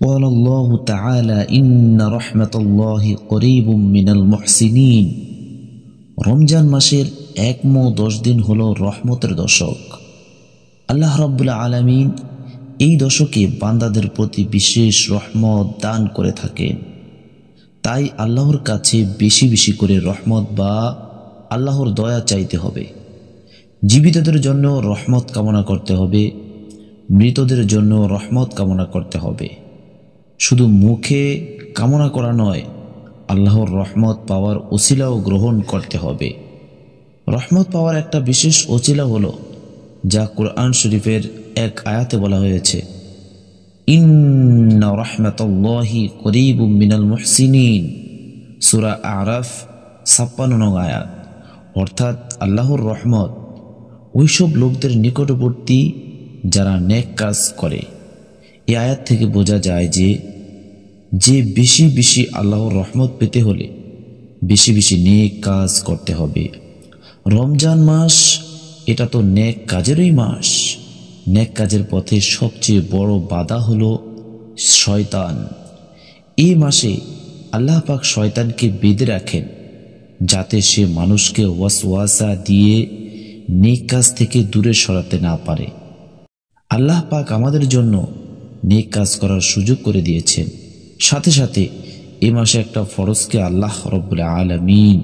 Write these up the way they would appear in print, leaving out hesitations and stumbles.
قال الله تعالى إن رحمة الله قريب من المحسنين রমজান মাসের ১ দিন হলো রহমতের দশক। আল্লাহ রাব্বুল আলামিন এই দশকে বান্দাদের প্রতি বিশেষ রহমত দান করে থাকেন। তাই আল্লাহর কাছে বেশি বেশি করে রহমত বা আল্লাহর দয়া চাইতে হবে। জীবিতদের জন্য রহমত কামনা করতে হবে, মৃতদের জন্য রহমত কামনা করতে হবে। শুধু মুখে কামনা করা নয়, আল্লাহর রহমত পাওয়ার ওসিলাও গ্রহণ করতে হবে। রহমত পাওয়ার একটা বিশেষ ওসিলা হলো, যা কুরআন শরীফের এক আয়াতে বলা হয়েছে, ইন্না রাহমাতাল্লাহি করিবুম মিনাল মুহসিনিন, সূরা আরাফ ৫৬ নং আয়াত। অর্থাৎ আল্লাহর রহমত ওইসব লোকদের নিকটবর্তী যারা নেক কাজ করে। এই আয়াত থেকে বোঝা যায় যে বেশি বেশি আল্লাহর রহমত পেতে হলে বেশি বেশি নেক কাজ করতে হবে। রমজান মাস এটা তো নেক কাজেরই মাস। নেক কাজের পথে সবচেয়ে বড় বাধা হলো শয়তান। এই মাসে আল্লাহ পাক শয়তানকে বেঁধে রাখেন, যাতে সে মানুষকে ওয়াসওয়াসা দিয়ে নেক কাজ থেকে দূরে সরাতে না পারে। আল্লাহ পাক আমাদের জন্য নেক কাজ করার সুযোগ করে দিয়েছেন। সাথে সাথে এই মাসে একটা ফরজকে আল্লাহ রাব্বুল আলামিন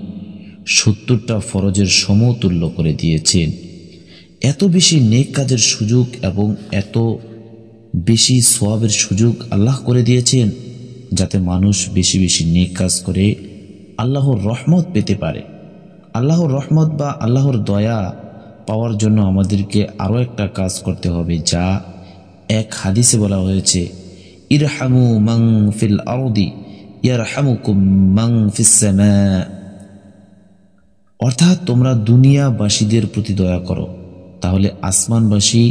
৭০টা ফরজের সমতুল্য করে দিয়েছেন। এত বেশি নেক কাজের সুযোগ এবং এত বেশি সওয়াবের সুযোগ আল্লাহ করে দিয়েছেন, যাতে মানুষ বেশি বেশি নেক কাজ করে আল্লাহর রহমত পেতে পারে। আল্লাহর রহমত বা আল্লাহর দয়া পাওয়ার জন্য আমাদেরকে আরও একটা কাজ করতে হবে, যা এক হাদিসে বলা হয়েছে, ইরহামু মান ফিল আরদি ইয়ারহামুকুম মান ফিস সামা। অর্থাৎ তোমরা দুনিয়াবাসীদের প্রতি দয়া করো, তাহলে আসমানবাসী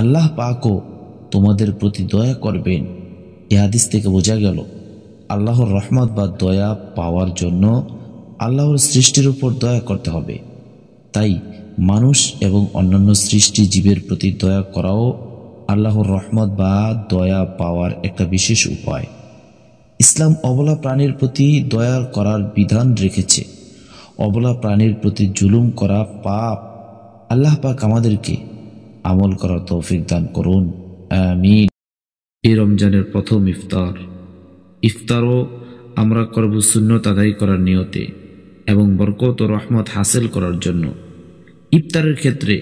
আল্লাহ পাকও তোমাদের প্রতি দয়া করবেন। এই হাদিস থেকে বোঝা গেল, আল্লাহর রহমত বা দয়া পাওয়ার জন্য আল্লাহর সৃষ্টির উপর দয়া করতে হবে। তাই মানুষ এবং অন্যান্য সৃষ্টি জীবের প্রতি দয়া করাও আল্লাহর রহমত বা দয়া পাওয়ার একটা বিশেষ উপায়। ইসলাম অবলা প্রাণীর প্রতি দয়া করার বিধান রেখেছে। অবলা প্রাণীর প্রতি জুলুম করা পাপ। আল্লাহ পাক আমাদেরকে আমল করার তৌফিক দান করুন, আমিন। এই রমজানের প্রথম ইফতারও আমরা করব সুন্নত আদায় করার নিয়তে এবং বরকত ও রহমত হাসিল করার জন্য। ইফতারের ক্ষেত্রে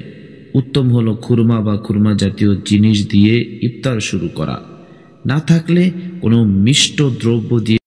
উত্তম হলো খুরমা বা খুরমা জাতীয় জিনিস দিয়ে ইফতার শুরু করা, না থাকলে কোনো মিষ্ট দ্রব্য দিয়ে